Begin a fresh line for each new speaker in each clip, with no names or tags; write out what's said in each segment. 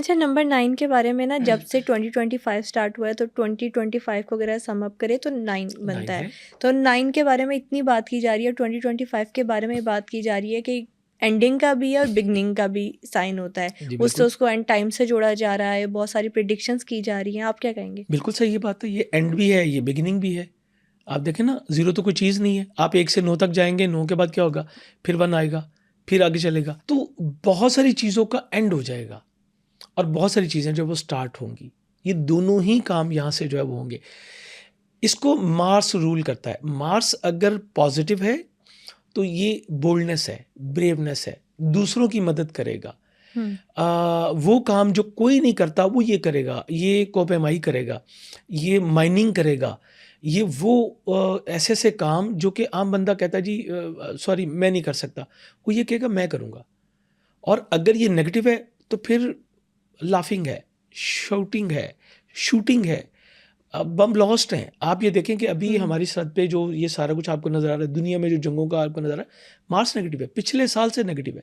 अच्छा, नंबर 9 के बारे में ना, जब से 2025 स्टार्ट हुआ है तो 2025 को अगर सम अप करें तो 9 बनता
9
है।
है।
तो 9 के बारे में इतनी बात की जा रही है, 2025 के बारे में बात की जा रही है कि एंडिंग का भी है और बिगनिंग का भी साइन होता है।
जी
उससे
बिल्कुल,
उसको एंड टाइम से जोड़ा जा रहा है, बहुत सारी प्रिडिक्शंस की जा रही हैं। आप क्या कहेंगे?
बिल्कुल सही बात है। ये एंड भी है, ये बिगिनिंग भी है। आप देखें ना, 0 तो कोई चीज़ नहीं है। आप 1 से 9 तक जाएँगे, 9 के बाद क्या होगा? फिर 1 आएगा, फिर आगे चलेगा। तो बहुत सारी चीज़ों का एंड हो जाएगा और बहुत सारी चीज़ें जो है वो स्टार्ट होंगी। ये दोनों ही काम यहाँ से जो है वो होंगे। इसको मार्स रूल करता है। मार्स अगर पॉज़िटिव है, तो ये बोल्डनेस है, ब्रेवनेस है, दूसरों की मदद करेगा।
हुँ।
वो काम जो कोई नहीं करता वो ये करेगा, ये कोपेमाई करेगा, ये माइनिंग करेगा, ये वो ऐसे-ऐसे काम जो कि आम बंदा कहता है जी सॉरी मैं नहीं कर सकता, वो ये कहेगा मैं करूँगा। और अगर ये नेगेटिव है तो फिर लाफिंग है, शाउटिंग है, शूटिंग है, बम ब्लास्ट हैं। आप ये देखें कि अभी
हुँ।
हमारी सरहद पे जो ये सारा कुछ आपको नज़र आ रहा है, दुनिया में जो जंगों का आपको नज़र आ रहा है, मार्स नेगेटिव है, पिछले साल से नेगेटिव है।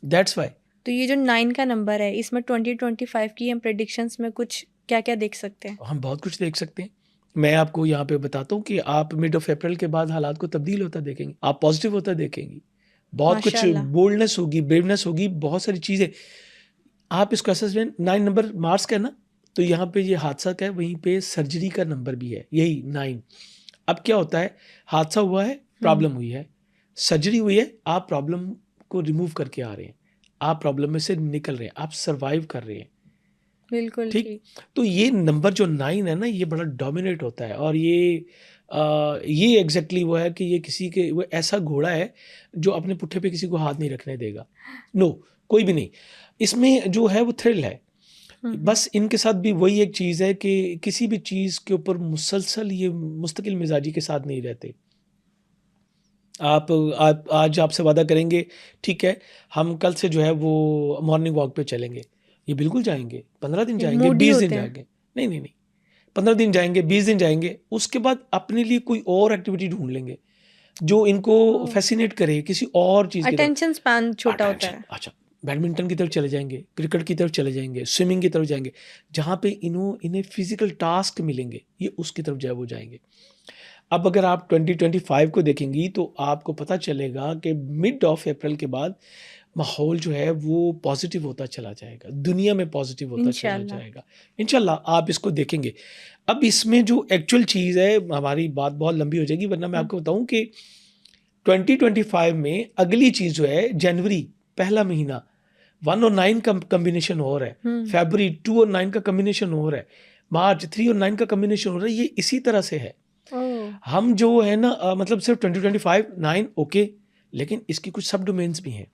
दैट्स व्हाई
तो ये जो 9 का नंबर है, इसमें 2025 की हम प्रेडिक्शंस में कुछ क्या-क्या देख सकते हैं?
हम बहुत कुछ देख सकते हैं। मैं आपको यहाँ पे बताता हूँ कि आप मिड ऑफ अप्रैल के बाद हालात को तब्दील होता देखेंगे। आप पॉज़िटिव होता देखेंगी। बहुत कुछ
माशाअल्लाह।
बोल्डनेस होगी, ब्रेवनेस होगी, बहुत सारी चीज़ें। आप इसको असेसमेंट 9 नंबर मार्स का है ना, तो यहाँ पे ये हादसा का है, वहीं पे सर्जरी का नंबर भी है, यही 9। अब क्या होता है, हादसा हुआ है,
हुँ।
प्रॉब्लम हुई है, सर्जरी हुई है, आप प्रॉब्लम को रिमूव करके आ रहे हैं। आप प्रॉब्लम में से निकल रहे हैं, आप सर्वाइव कर रहे हैं।
बिल्कुल
ठीक?
ठीक।
तो ये नंबर जो 9 है ना, ये बड़ा डोमिनेट होता है और ये एग्ज़ैक्टली वो है कि ये किसी के वो ऐसा घोड़ा है, जो अपने पुट्ठे पे किसी को हाथ नहीं रखने देगा। नो, कोई भी नहीं। इसमें जो है वो थ्रिल है।
हुँ, हुँ।
बस इनके साथ भी वही एक चीज़ है कि किसी भी चीज़ के ऊपर मुसलसल ये मुस्तकिल मिज़ाजी के साथ नहीं रहते। आप आज आपसे वादा करेंगे, ठीक है, हम कल से जो है वो मॉर्निंग वॉक पे चलेंगे। ये बिल्कुल जाएँगे, 15 दिन
ये
जाएँगे,
मूडी
20 दिन
होते हैं।
जाएँगे। नहीं, नहीं, नहीं, 15 दिन जाएँगे, 20 दिन जाएँगे, उसके बाद अपने लिए कोई और एक्टिविटी ढूँढ लेंगे, जो इनको
ओह!
फ़ैसिनेट करे किसी और चीज़ की तरफ।
अटेंशन स्पैन छोटा होता
अटेंशन
है।
अच्छा, बैडमिंटन की तरफ चले जाएँगे, क्रिकेट की तरफ चले जाएँगे, स्विमिंग की तरफ जाएँगे, जहाँ पे इन्हें फ़िज़िकल टास्क मिलेंगे, ये उसकी तरफ जो है वो जाएँगे। अब अगर आप 2025 को देखेंगी तो आपको पता चलेगा कि मिड ऑफ अप्रैल के बाद माहौल जो है वो पॉजिटिव होता चला जाएगा, दुनिया में पॉजिटिव होता चला
इंशाअल्लाह।
जाएगा। इंशाल्लाह आप इसको देखेंगे। अब इसमें जो एक्चुअल चीज़ है, हमारी बात बहुत लंबी हो जाएगी, वरना मैं
हुँ।
आपको बताऊँ कि 2025 में अगली चीज़ जो है जनवरी पहला महीना 1 और 9 का कॉम्बिनेशन हो रहा है,
हुँ।
फरवरी 2 और 9 का कॉम्बिनेशन हो रहा है, मार्च 3 और 9 का कॉम्बिनेशन हो रहा है, ये इसी तरह से है।
ओह!
हम जो है ना मतलब सिर्फ 2025 9 ओके, लेकिन इसकी कुछ सब डोमेन्स भी हैं,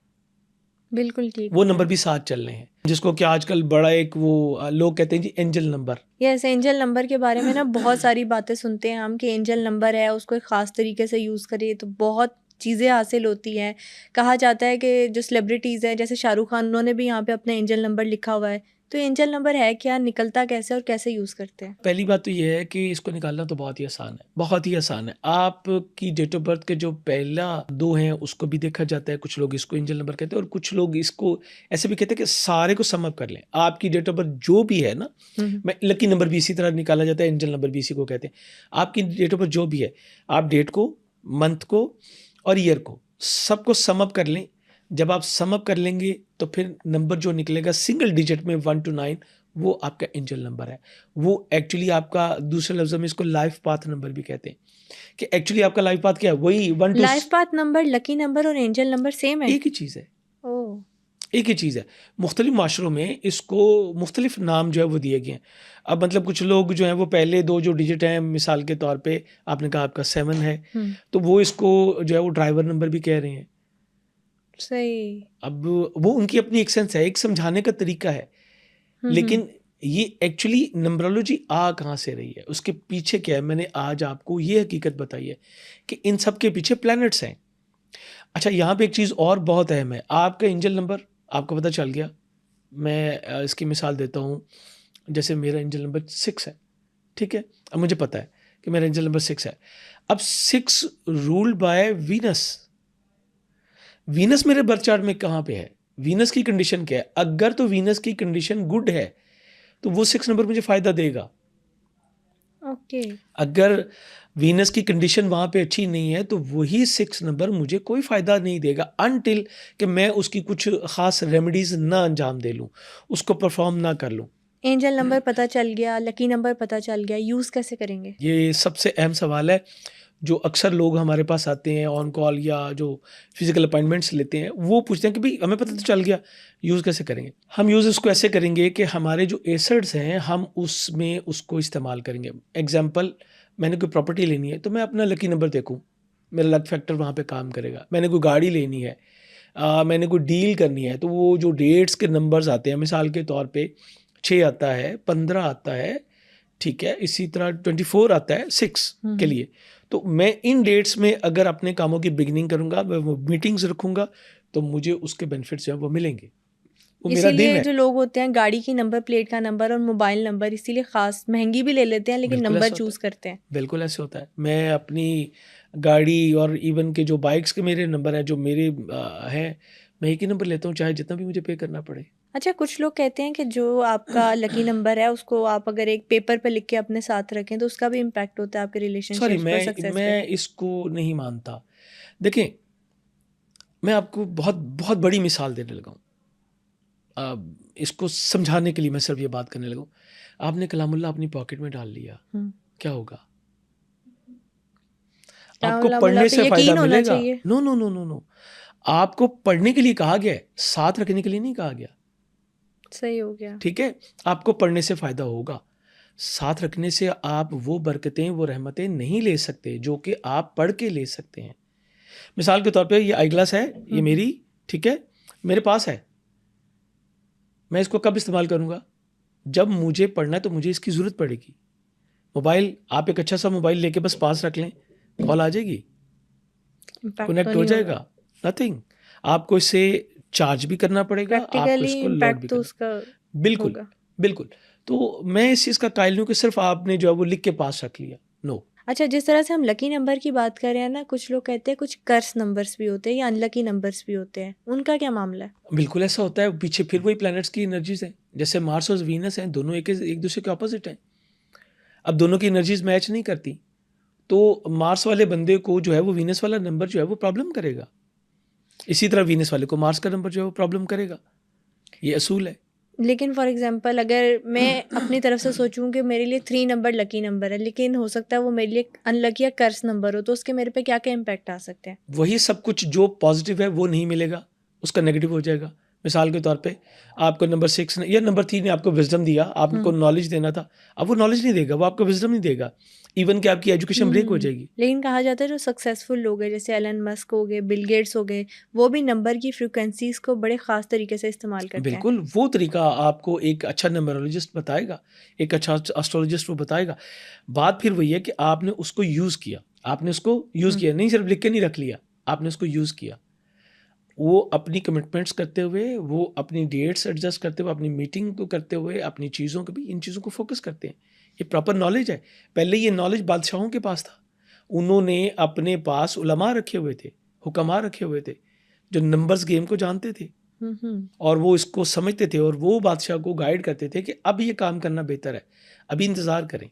बिल्कुल ठीक
वो
होता
नंबर
है।
भी साथ चल रहे हैं, जिसको कि आजकल बड़ा एक वो लोग कहते हैं जी angel number.
Yes, angel number के बारे में ना बहुत सारी बातें सुनते हैं हम कि एंजल नंबर है, उसको एक ख़ास तरीके से यूज़ करिए तो बहुत चीज़ें हासिल होती हैं। कहा जाता है कि जो सेलिब्रिटीज़ हैं, जैसे शाहरुख खान, उन्होंने भी यहाँ पे अपना एंजल नंबर लिखा हुआ है। तो एंजल नंबर है क्या? निकलता कैसे और कैसे यूज़ करते हैं?
पहली बात तो ये है कि इसको निकालना तो बहुत ही आसान है, बहुत ही आसान है। आपकी डेट ऑफ बर्थ के जो पहला 2 हैं उसको भी देखा जाता है, कुछ लोग इसको एंजल नंबर कहते हैं और कुछ लोग इसको ऐसे भी कहते हैं कि सारे को सम अप कर लें। आपकी डेट ऑफ बर्थ जो भी है ना,
हुँ, हुँ।
मैं लकी नंबर भी इसी तरह निकाला जाता है, एंजल नंबर भी इसी को कहते हैं। आपकी डेट ऑफ बर्थ जो भी है, आप डेट को, मंथ को और ईयर को सबको सम अप कर लें। जब आप सम अप कर लेंगे तो फिर नंबर जो निकलेगा सिंगल डिजिट में 1 टू 9, वो आपका एंजल नंबर है। वो एक्चुअली आपका, दूसरे लफ्ज़ों में इसको लाइफ पाथ नंबर भी कहते हैं, कि एक्चुअली आपका लाइफ पाथ क्या है, वही 1 two
life path number, lucky number और एंजल नंबर सेम है?
एक ही चीज़ है,
ओह!
एक ही चीज़ है। मुख्तलिफ माशरों में इसको मुख्तलिफ नाम जो है वो दिए गए हैं। अब मतलब कुछ लोग जो हैं वो पहले 2 जो डिजिट हैं, मिसाल के तौर पे आपने कहा आपका 7 है,
हुँ।
तो वो इसको जो है वो ड्राइवर नंबर भी कह रहे हैं।
सही।
अब वो उनकी अपनी एक सेंस है, एक समझाने का तरीका है।
हुँ, हुँ।
लेकिन ये एक्चुअली नंबरोलॉजी आ कहाँ से रही है, उसके पीछे क्या है, मैंने आज आपको ये हकीकत बताई है कि इन सब के पीछे प्लैनेट्स हैं। अच्छा, यहाँ पे एक चीज़ और बहुत अहम है, आपका एंजल नंबर आपको पता चल गया। मैं इसकी मिसाल देता हूँ, जैसे मेरा एंजल नंबर 6 है, ठीक है? अब मुझे पता है कि मेरा एंजल नंबर 6 है। अब 6 रूल्ड बाय वीनस। वीनस मेरे बर्थ चार्ट में कहाँ पे है? वीनस की कंडीशन क्या है? अगर तो वीनस की कंडीशन गुड है तो वो 6 नंबर मुझे फ़ायदा देगा।
ओके।
अगर वीनस की कंडीशन वहाँ पे अच्छी नहीं है तो वही 6 नंबर मुझे कोई फ़ायदा नहीं देगा अनटिल कि मैं उसकी कुछ ख़ास रेमेडीज़ ना अंजाम दे लूँ, उसको परफ़ॉर्म ना कर लूँ।
एंजल नंबर पता चल गया, लकी नंबर पता चल गया, यूज़ कैसे करेंगे?
ये सबसे अहम सवाल है, जो अक्सर लोग हमारे पास आते हैं ऑन कॉल या जो फिज़िकल अपॉइंटमेंट्स लेते हैं, वो पूछते हैं कि भई हमें पता तो चल गया, यूज़ कैसे करेंगे? हम यूज़ इसको ऐसे करेंगे कि हमारे जो एसेट्स हैं, हम उसमें उसको इस्तेमाल करेंगे। एग्ज़ाम्पल, मैंने कोई प्रॉपर्टी लेनी है, तो मैं अपना लकी नंबर देखूँ, मेरा लक फैक्टर वहाँ पे काम करेगा। मैंने कोई गाड़ी लेनी है, मैंने कोई डील करनी है, तो वो जो डेट्स के नंबर्स आते हैं, मिसाल के तौर पे 6 आता है, 15 आता है, ठीक है? इसी तरह 24 आता है 6 के लिए। तो मैं इन डेट्स में अगर अपने कामों की बिगिनिंग करूँगा, मैं वो मीटिंग्स रखूँगा, तो मुझे उसके बेनिफिट्स जो हैं वो मिलेंगे। वो मेरा दिन
इसीलिए
है।
जो लोग होते हैं गाड़ी की नंबर प्लेट का नंबर और मोबाइल नंबर इसीलिए ख़ास महँगी भी ले लेते हैं लेकिन
बिल्कुल
नंबर
ऐसा होता
चूज़ करते हैं।
है। बिल्कुल ऐसे होता है। मैं अपनी गाड़ी और इवन के जो बाइक्स के मेरे नंबर हैं, जो मेरे हैं, मैं एक ही नंबर लेता हूँ, चाहे जितना भी मुझे पे करना पड़े।
अच्छा, कुछ लोग कहते हैं कि जो आपका लकी नंबर है उसको आप अगर एक पेपर पे लिख के अपने साथ रखें तो उसका भी इम्पैक्ट होता है आपके
सॉरी,
रिलेशनशिप्स पर, सक्सेस पे।
मैं इसको नहीं मानता। देखिए, मैं आपको बहुत बहुत बड़ी मिसाल देने लगा हूँ। इसको समझाने के लिए मैं सिर्फ ये बात करने लगा हूँ। आपने कलामुल्लाह अपनी पॉकेट में डाल लिया,
हुँ।
क्या होगा? आपको
काला मुल्ला
पढ़ने
पे
से फ़ायदा
यकीन होना
मिलेगा।
चाहिए।
No, no, no, no, no. आपको पढ़ने के लिए कहा गया है, साथ रखने के लिए नहीं कहा गया,
सही हो गया।
ठीक है? आपको पढ़ने से फ़ायदा होगा। साथ रखने से आप वो बरकतें, वो रहमतें नहीं ले सकते, जो कि आप पढ़ के ले सकते हैं। मिसाल के तौर पे ये आई ग्लास है, ये
हुँ।
मेरी, ठीक है? मेरे पास है। मैं इसको कब इस्तेमाल करूँगा? जब मुझे पढ़ना है तो मुझे इसकी ज़रूरत पड़ेगी। मोबाइल, आप एक अच्छा-सा मोबाइल लेके बस पास रख लें, कॉल आ जाएगी,
इम्पैक्ट तो
कनेक्ट हो
नहीं होगा।
जाएगा, नथिंग। आपको इसे चार्ज भी करना पड़ेगा, आपको
प्रैक्टिकली
इसको लॉक
इम्पैक्ट
भी
तो
करना।
उसका
बिल्कुल,
होगा।
बिल्कुल। तो मैं इस चीज़ का कायल नहीं हूँ कि सिर्फ़ आपने जो है वो लिख के पास रख लिया, नो।
अच्छा, जिस तरह से हम लकी नंबर की बात कर रहे हैं ना, कुछ लोग कहते हैं कुछ कर्स नंबर्स भी होते हैं या अनलकी नंबर्स भी होते हैं। उनका क्या मामला है?
बिल्कुल ऐसा होता है, पीछे फिर वही प्लैनेट्स की एनर्जीज़ हैं। जैसे मार्स और वीनस हैं, दोनों एक-दूसरे के ऑपोज़िट हैं। अब दोनों की एनर्जीज़ मैच नहीं करती, तो मार्स वाले बंदे को जो है वो वीनस वाला नंबर जो है वो प्रॉब्लम करेगा। इसी तरह वीनस वाले को मार्स का नंबर जो है वो प्रॉब्लम करेगा। ये असूल है।
लेकिन फॉर एग्जांपल अगर मैं अपनी तरफ से सोचूं कि मेरे लिए 3 नंबर लकी नंबर है, लेकिन हो सकता है वो मेरे लिए अनलकी या कर्स नंबर हो, तो उसके मेरे पे क्या-क्या इम्पैक्ट आ सकते हैं?
वही सब कुछ जो पॉजिटिव है वो नहीं मिलेगा, उसका नेगेटिव हो जाएगा। मिसाल के तौर पे आपको नंबर 6 ने या नंबर 3 ने आपको विज़डम दिया, आपको
हुँ।
नॉलेज देना था। अब वो नॉलेज नहीं देगा, वो आपको विज़डम नहीं देगा। इवन कि आपकी एजुकेशन ब्रेक हो जाएगी।
लेकिन कहा जाता है जो सक्सेसफुल लोग हैं जैसे एलन मस्क हो गए, बिल गेट्स हो गए, वो भी नंबर की फ्रीक्वेंसीज़ को बड़े ख़ास तरीके से इस्तेमाल करते हैं।
बिल्कुल, वो तरीका आपको एक अच्छा न्यूमरोलॉजिस्ट बताएगा, एक अच्छा एस्ट्रोलॉजिस्ट वो बताएगा। बात फिर वही है कि आपने उसको यूज़ किया, आपने उसको यूज़
हुँ।
किया, नहीं सिर्फ लिख के नहीं रख लिया, आपने उसको यूज़ किया। वो अपनी कमिटमेंट्स करते हुए, वो अपनी डेट्स एडजस्ट करते हुए, अपनी मीटिंग को करते हुए, अपनी चीज़ों को भी इन चीज़ों को फ़ोकस करते हैं। ये प्रॉपर नॉलेज है। पहले ये नॉलेज बादशाहों के पास था। उन्होंने अपने पास उलमा रखे हुए थे, हुकमा रखे हुए थे, जो नंबर्स गेम को जानते थे
हुँ, हुँ।
और वो इसको समझते थे और वो बादशाह को गाइड करते थे कि अब ये काम करना बेहतर है, अभी इंतज़ार करें।